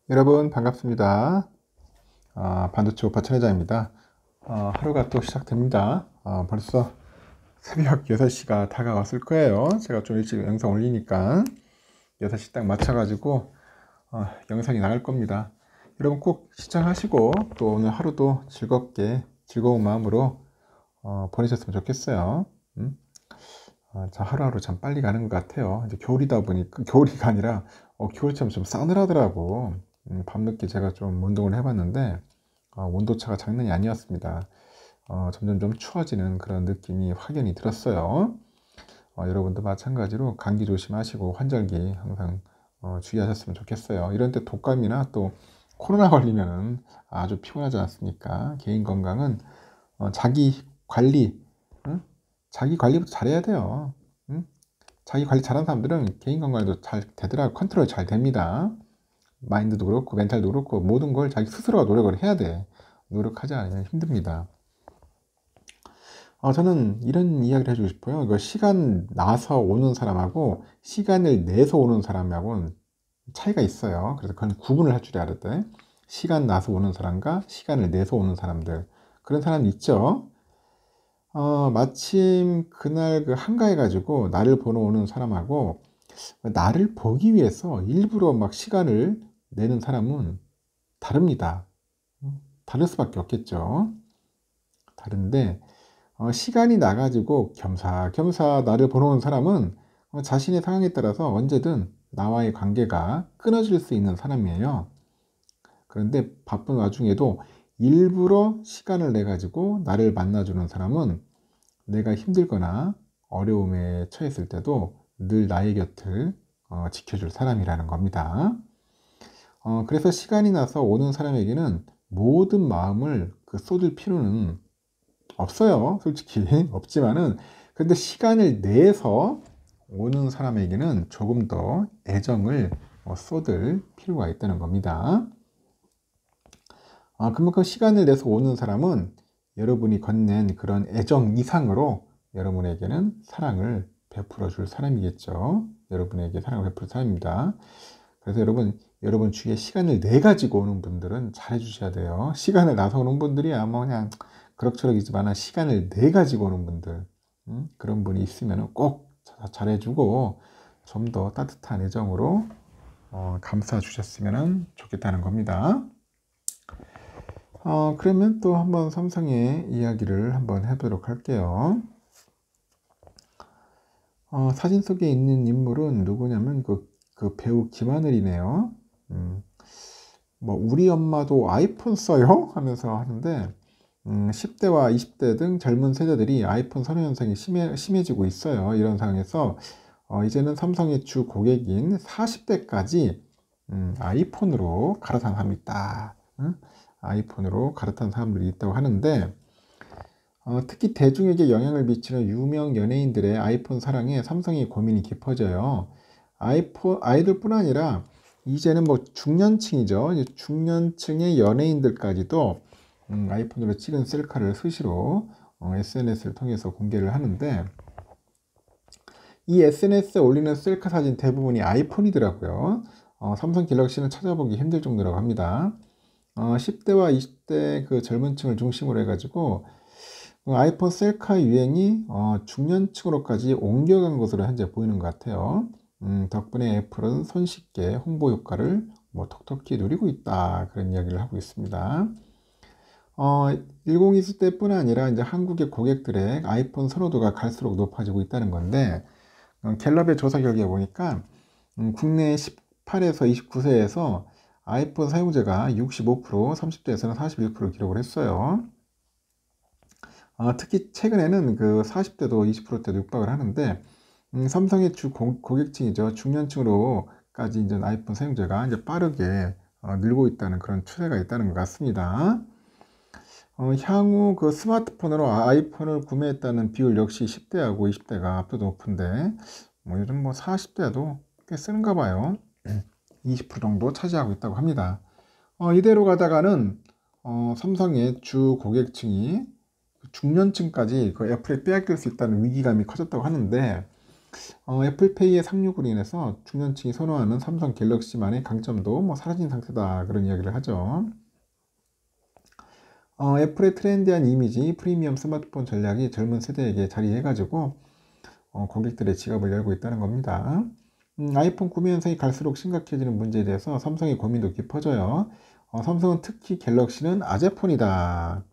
여러분 반갑습니다. 반도체 오빠 천회장입니다. 하루가 또 시작됩니다. 벌써 새벽 6시가 다가왔을 거예요. 제가 좀 일찍 영상 올리니까 6시 딱 맞춰가지고 영상이 나갈 겁니다. 여러분 꼭 시청하시고 또 오늘 하루도 즐겁게 즐거운 마음으로 보내셨으면 좋겠어요. 자, 하루하루 참 빨리 가는 것 같아요. 이제 겨울이다 보니까 겨울이가 아니라 겨울처럼 좀 싸늘하더라고. 밤늦게 제가 좀 운동을 해봤는데 온도차가 장난이 아니었습니다. 점점 좀 추워지는 그런 느낌이 확연히 들었어요. 여러분도 마찬가지로 감기 조심하시고 환절기 항상 주의하셨으면 좋겠어요. 이런 때 독감이나 또 코로나 걸리면 아주 피곤하지 않습니까? 개인 건강은 자기 관리, 응? 자기 관리부터 잘해야 돼요. 응? 자기 관리 잘하는 사람들은 개인 건강에도 잘 되더라고. 컨트롤 잘 됩니다. 마인드도 그렇고 멘탈도 그렇고 모든 걸 자기 스스로가 노력을 해야 돼. 노력하지 않으면 힘듭니다. 저는 이런 이야기를 해주고 싶어요. 이거 시간 나서 오는 사람하고 시간을 내서 오는 사람하고는 차이가 있어요. 그래서 그건 구분을 할 줄 알아야 돼. 시간 나서 오는 사람과 시간을 내서 오는 사람들, 그런 사람 있죠. 마침 그날 그 한가해 가지고 나를 보러 오는 사람하고 나를 보기 위해서 일부러 막 시간을 내는 사람은 다릅니다. 다를 수밖에 없겠죠. 다른데 시간이 나가지고 겸사겸사 나를 보러 온 사람은 자신의 상황에 따라서 언제든 나와의 관계가 끊어질 수 있는 사람이에요. 그런데 바쁜 와중에도 일부러 시간을 내 가지고 나를 만나주는 사람은 내가 힘들거나 어려움에 처했을 때도 늘 나의 곁을 지켜줄 사람이라는 겁니다. 그래서 시간이 나서 오는 사람에게는 모든 마음을 쏟을 필요는 없어요. 솔직히 없지만은, 근데 시간을 내서 오는 사람에게는 조금 더 애정을 쏟을 필요가 있다는 겁니다. 그만큼 시간을 내서 오는 사람은 여러분이 건넨 그런 애정 이상으로 여러분에게는 사랑을 베풀어 줄 사람이겠죠. 여러분에게 사랑을 베풀 사람입니다. 그래서 여러분 주위에 시간을 내 가지고 오는 분들은 잘해 주셔야 돼요. 시간을 나서 오는 분들이 아마 그냥 그럭저럭이지만 시간을 내 가지고 오는 분들, 그런 분이 있으면 꼭 잘해주고 좀 더 따뜻한 애정으로 감싸 주셨으면 좋겠다는 겁니다. 그러면 또 한번 삼성의 이야기를 한번 해보도록 할게요. 사진 속에 있는 인물은 누구냐면 그 배우 김하늘이네요. 뭐 우리 엄마도 아이폰 써요? 하면서 하는데 10대와 20대 등 젊은 세대들이 아이폰 선호 현상이 심해지고 있어요. 이런 상황에서 이제는 삼성의 주 고객인 40대까지 아이폰으로 갈아탄 사람이 있다. 아이폰으로 갈아탄 사람들이 있다고 하는데 특히 대중에게 영향을 미치는 유명 연예인들의 아이폰 사랑에 삼성의 고민이 깊어져요. 아이들뿐 아니라 이제는 뭐 중년층이죠. 이제 중년층의 연예인들까지도 아이폰으로 찍은 셀카를 수시로 SNS를 통해서 공개를 하는데, 이 SNS에 올리는 셀카 사진 대부분이 아이폰이더라고요. 삼성 갤럭시는 찾아보기 힘들 정도라고 합니다. 10대와 20대 그 젊은 층을 중심으로 해가지고 아이폰 셀카 유행이 중년층으로까지 옮겨간 것으로 현재 보이는 것 같아요. 덕분에 애플은 손쉽게 홍보 효과를 뭐 톡톡히 누리고 있다, 그런 이야기를 하고 있습니다. 1020 때뿐 아니라 이제 한국의 고객들의 아이폰 선호도가 갈수록 높아지고 있다는 건데, 갤럽의 조사 결과에 보니까 국내 18에서 29세에서 아이폰 사용자가 65%, 30대에서는 41% 기록을 했어요. 특히 최근에는 그 40대도 20%대도 육박을 하는데, 삼성의 주 고객층이죠. 중년층으로까지 이제 아이폰 사용자가 이제 빠르게 늘고 있다는 그런 추세가 있다는 것 같습니다. 향후 그 스마트폰으로 아이폰을 구매했다는 비율 역시 10대하고 20대가 압도 높은데, 뭐 요즘 뭐 40대도 꽤 쓰는가 봐요. 20% 정도 차지하고 있다고 합니다. 이대로 가다가는 삼성의 주 고객층이 중년층까지 그 애플에 빼앗길 수 있다는 위기감이 커졌다고 하는데, 애플페이의 상륙으로 인해서 중년층이 선호하는 삼성 갤럭시만의 강점도 뭐 사라진 상태다 그런 이야기를 하죠. 애플의 트렌디한 이미지, 프리미엄 스마트폰 전략이 젊은 세대에게 자리해가지고 고객들의 지갑을 열고 있다는 겁니다. 아이폰 구매 현상이 갈수록 심각해지는 문제에 대해서 삼성의 고민도 깊어져요. 삼성은 특히 갤럭시는 아재폰이다.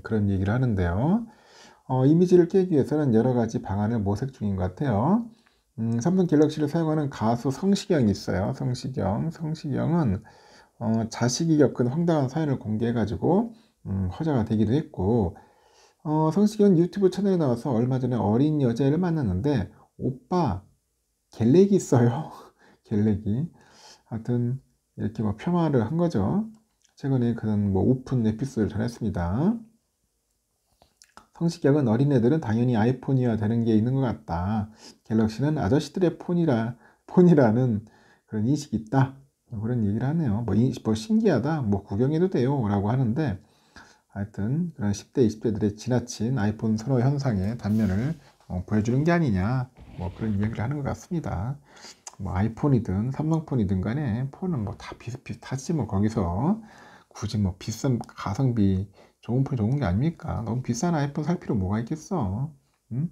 그런 얘기를 하는데요. 이미지를 깨기 위해서는 여러 가지 방안을 모색 중인 것 같아요. 삼성 갤럭시를 사용하는 가수 성시경이 있어요. 성시경은 자식이 겪은 황당한 사연을 공개해가지고 화제가 되기도 했고, 성시경은 유튜브 채널에 나와서 얼마 전에 어린 여자를 만났는데 오빠 갤렉이 있어요. 갤렉이. 하여튼 이렇게 뭐 폄하를 한 거죠. 최근에 그런 뭐 오픈 에피소드를 전했습니다. 성시경은 어린애들은 당연히 아이폰이어야 되는 게 있는 것 같다. 갤럭시는 아저씨들의 폰이라는 그런 인식이 있다. 그런 얘기를 하네요. 뭐 신기하다. 뭐 구경해도 돼요. 라고 하는데 하여튼 그런 10대, 20대들의 지나친 아이폰 선호 현상의 단면을 보여주는 게 아니냐. 뭐 그런 이야기를 하는 것 같습니다. 뭐 아이폰이든 삼성폰이든 간에 폰은 뭐 다 비슷비슷하지 뭐 거기서 굳이 뭐 비싼 가성비 좋은 폰이 좋은 게 아닙니까? 너무 비싼 아이폰 살 필요 뭐가 있겠어? 음?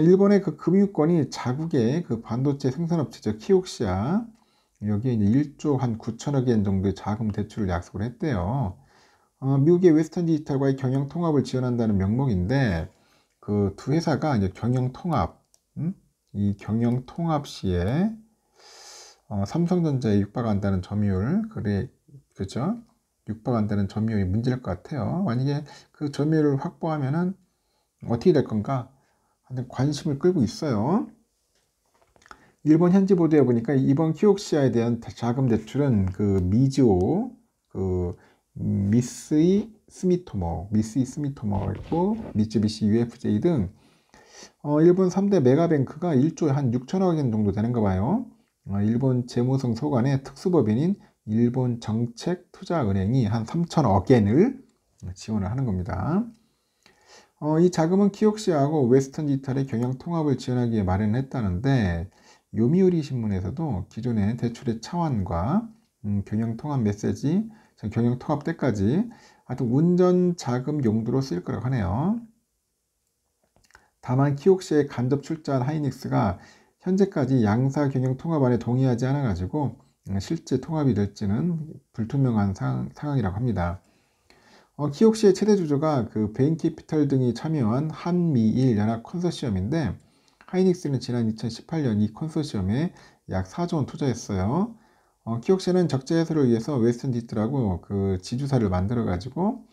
일본의 그 금융권이 자국의 그 반도체 생산업체죠. 키옥시아. 여기에 이제 1조 한 9천억 엔 정도의 자금 대출을 약속을 했대요. 미국의 웨스턴 디지털과의 경영 통합을 지원한다는 명목인데 그 두 회사가 이제 경영 통합, 이 경영 통합 시에 삼성전자에 육박한다는 점유율, 그래, 그죠? 육박한다는 점유율이 문제일 것 같아요. 만약에 그 점유율을 확보하면은 어떻게 될 건가? 하여튼 관심을 끌고 있어요. 일본 현지 보도에 보니까 이번 키옥시아에 대한 자금 대출은 그 미즈오, 그 미쓰이 스미토모 있고 미쯔비시 UFJ 등 일본 3대 메가뱅크가 1조에 한 6천억 엔 정도 되는가 봐요. 일본 재무성 소관의 특수법인인 일본 정책투자은행이 한 3천억 엔을 지원을 하는 겁니다. 이 자금은 키옥시아하고 웨스턴 디지털의 경영 통합을 지원하기 위해 마련했다는데 요미우리 신문에서도 기존의 대출의 차원과 경영 통합 메시지, 경영 통합 때까지 하여튼 운전 자금 용도로 쓰일 거라고 하네요. 다만 키옥시에 간접 출자한 하이닉스가 현재까지 양사 경영 통합안에 동의하지 않아 가지고 실제 통합이 될지는 불투명한 상황이라고 합니다. 키옥시의 최대 주주가 그 베인캐피털 등이 참여한 한미일 연합 컨소시엄인데 하이닉스는 지난 2018년 이 컨소시엄에 약 4조 원 투자했어요. 키옥시는 적재 해소를 위해서 웨스턴 디지털하고 그 지주사를 만들어 가지고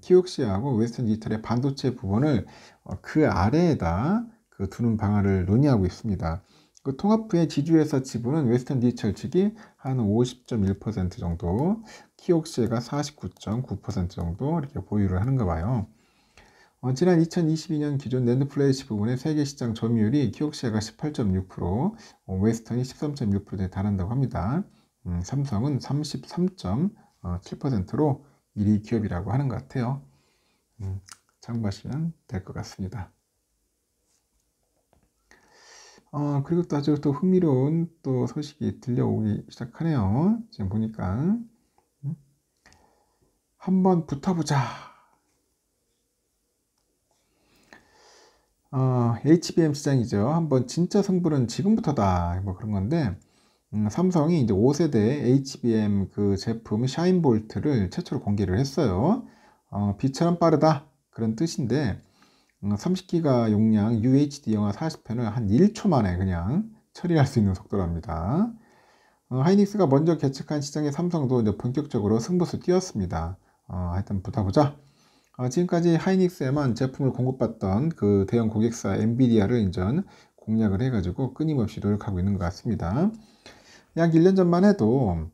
키옥시하고 웨스턴 디지털의 반도체 부분을 그 아래에다 그 두는 방안을 논의하고 있습니다. 그 통합 후에 지주회사 지분은 웨스턴 디지털 측이 한 50.1% 정도, 키옥시가 49.9% 정도 이렇게 보유를 하는가 봐요. 지난 2022년 기존 낸드 플래시 부분의 세계 시장 점유율이 키옥시아가 18.6%, 웨스턴이 13.6%에 달한다고 합니다. 삼성은 33.7%로 1위 기업이라고 하는 것 같아요. 참고하시면 될 것 같습니다. 그리고 또 아주 또 흥미로운 또 소식이 들려오기 시작하네요. 지금 보니까 한번 붙어보자. HBM 시장이죠. 한번 진짜 승부는 지금부터다. 뭐 그런 건데 삼성이 이제 5세대 HBM 그 제품 샤인볼트를 최초로 공개를 했어요. 빛처럼 빠르다 그런 뜻인데 30기가 용량 UHD 영화 40편을 한 1초 만에 그냥 처리할 수 있는 속도랍니다. 하이닉스가 먼저 개척한 시장에 삼성도 이제 본격적으로 승부수 띄웠습니다. 하여튼 붙어보자. 지금까지 하이닉스에만 제품을 공급받던 그 대형 고객사 엔비디아를 인전 공략을 해가지고 끊임없이 노력하고 있는 것 같습니다. 약 1년 전만 해도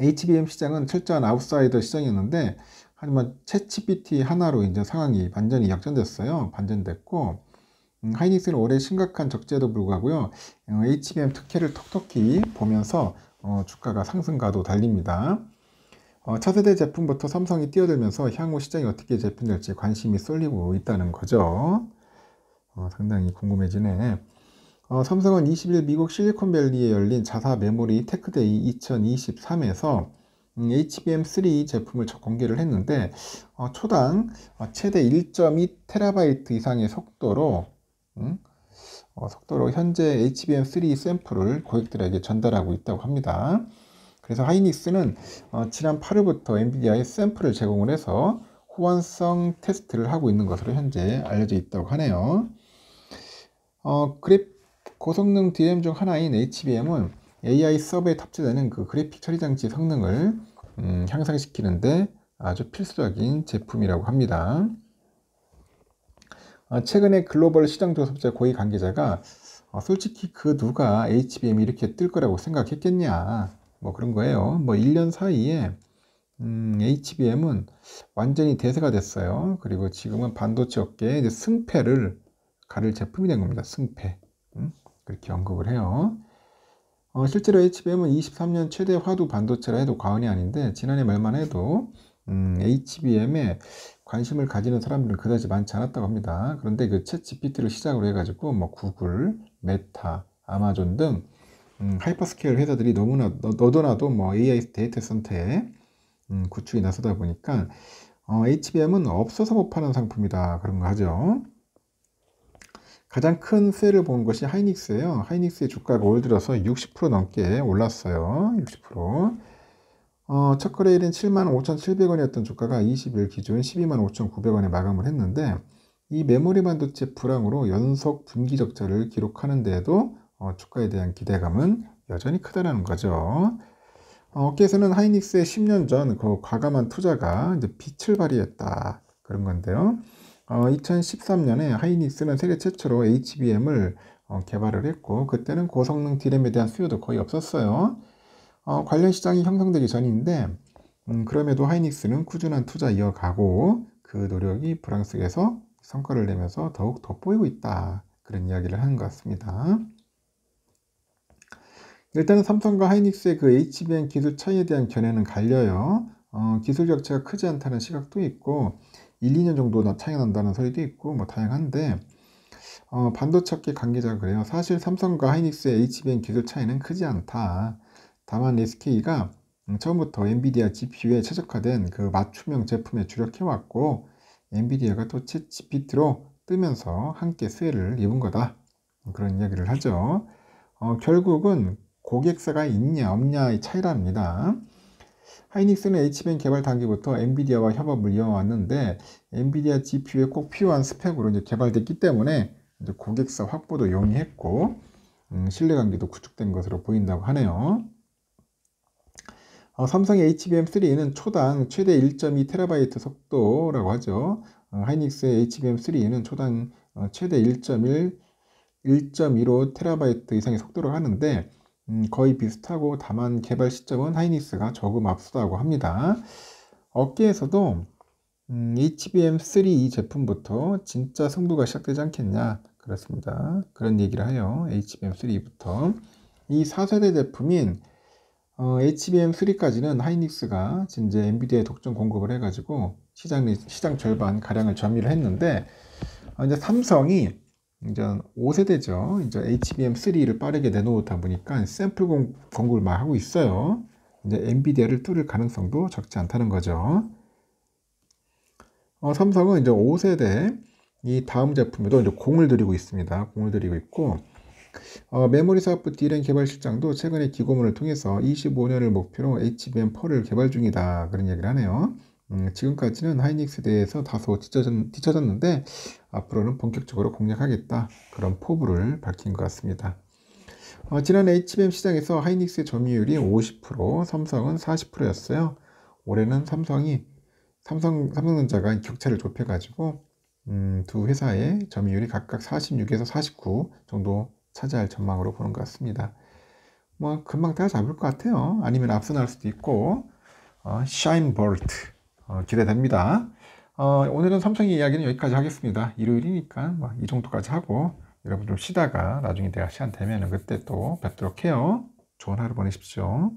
HBM 시장은 철저한 아웃사이더 시장이었는데 하지만 챗GPT 하나로 이제 상황이 완전히 역전됐어요. 반전됐고 하이닉스는 올해 심각한 적자에도 불구하고요. HBM 특혜를 톡톡히 보면서 주가가 상승가도 달립니다. 차세대 제품부터 삼성이 뛰어들면서 향후 시장이 어떻게 재편될지 관심이 쏠리고 있다는 거죠. 상당히 궁금해지네. 삼성은 20일 미국 실리콘밸리에 열린 자사 메모리 테크데이 2023에서 HBM3 제품을 공개를 했는데 초당 최대 1.2TB 이상의 속도로 현재 HBM3 샘플을 고객들에게 전달하고 있다고 합니다. 그래서 하이닉스는 지난 8일부터 엔비디아에 샘플을 제공을 해서 호환성 테스트를 하고 있는 것으로 현재 알려져 있다고 하네요. 고성능 DRAM 중 하나인 HBM은 AI 서버에 탑재되는 그 그래픽 처리 장치 성능을 향상시키는데 아주 필수적인 제품이라고 합니다. 최근에 글로벌 시장 조사업체 고위 관계자가 솔직히 그 누가 HBM이 이렇게 뜰 거라고 생각했겠냐 뭐 그런 거예요. 뭐 1년 사이에 HBM은 완전히 대세가 됐어요. 그리고 지금은 반도체 업계에 이제 승패를 가릴 제품이 된 겁니다. 승패. 그렇게 언급을 해요. 실제로 HBM은 23년 최대 화두 반도체라 해도 과언이 아닌데 지난해 말만 해도 HBM에 관심을 가지는 사람들은 그다지 많지 않았다고 합니다. 그런데 그 챗 GPT를 시작으로 해가지고 뭐 구글, 메타, 아마존 등 하이퍼스케일 회사들이 너도나도 뭐 AI 데이터 센터에 구축이 나서다 보니까 HBM은 없어서 못 파는 상품이다 그런 거 하죠. 가장 큰 세를 본 것이 하이닉스예요. 하이닉스의 주가가 올 들어서 60% 넘게 올랐어요. 60%. 첫 거래일인 75,700원이었던 주가가 20일 기준 125,900원에 마감을 했는데 이 메모리 반도체 불황으로 연속 분기 적자를 기록하는 데에도 주가에 대한 기대감은 여전히 크다는 거죠. 업계에서는 하이닉스의 10년 전 그 과감한 투자가 이제 빛을 발휘했다 그런 건데요. 2013년에 하이닉스는 세계 최초로 HBM을 개발을 했고 그때는 고성능 DRAM에 대한 수요도 거의 없었어요. 관련 시장이 형성되기 전인데 그럼에도 하이닉스는 꾸준한 투자 이어가고 그 노력이 불황 속에서 성과를 내면서 더욱 돋보이고 있다 그런 이야기를 하는 것 같습니다. 일단은 삼성과 하이닉스의 그 HBM 기술 차이에 대한 견해는 갈려요. 기술 격차가 크지 않다는 시각도 있고 1, 2년 정도 차이가 난다는 소리도 있고 뭐 다양한데 반도체 업계 관계자가 그래요. 사실 삼성과 하이닉스의 HBM 기술 차이는 크지 않다. 다만 SK가 처음부터 엔비디아 GPU에 최적화된 그 맞춤형 제품에 주력해왔고 엔비디아가 또 챗 GPT로 뜨면서 함께 수혜를 입은 거다. 그런 이야기를 하죠. 결국은 고객사가 있냐 없냐의 차이랍니다. 하이닉스는 HBM 개발 단계부터 엔비디아와 협업을 이어왔는데 엔비디아 GPU에 꼭 필요한 스펙으로 이제 개발됐기 때문에 이제 고객사 확보도 용이했고 신뢰관계도 구축된 것으로 보인다고 하네요. 삼성의 HBM3는 초당 최대 1.2TB 속도라고 하죠. 하이닉스의 HBM3는 초당 최대 1.15TB 이상의 속도로 하는데 거의 비슷하고 다만 개발 시점은 하이닉스가 조금 앞서다고 합니다. 업계에서도 HBM3 이 제품부터 진짜 승부가 시작되지 않겠냐 그렇습니다. 그런 얘기를 해요. HBM3부터 이 4세대 제품인 HBM3까지는 하이닉스가 이제 엔비디아에 독점 공급을 해가지고 시장 절반 가량을 점유를 했는데 이제 삼성이 이제 5세대죠. 이제 HBM3를 빠르게 내놓다 보니까 샘플 공급을 막 하고 있어요. 이제 엔비디아를 뚫을 가능성도 적지 않다는 거죠. 삼성은 이제 5세대 이 다음 제품에도 이제 공을 들이고 있습니다. 공을 들이고 있고 메모리 사업부 D램 개발 실장도 최근에 기고문을 통해서 25년을 목표로 HBM4를 개발 중이다 그런 얘기를 하네요. 지금까지는 하이닉스에 대해서 다소 뒤처졌는데 앞으로는 본격적으로 공략하겠다 그런 포부를 밝힌 것 같습니다. 지난 HBM 시장에서 하이닉스의 점유율이 50%, 삼성은 40%였어요. 올해는 삼성전자가 격차를 좁혀가지고 두 회사의 점유율이 각각 46에서 49 정도 차지할 전망으로 보는 것 같습니다. 뭐 금방 따라잡을 것 같아요. 아니면 앞서 날 수도 있고 샤인 볼트 기대됩니다. 오늘은 삼성의 이야기는 여기까지 하겠습니다. 일요일이니까 뭐 이 정도까지 하고 여러분 좀 쉬다가 나중에 내가 시간 되면 그때 또 뵙도록 해요. 좋은 하루 보내십시오.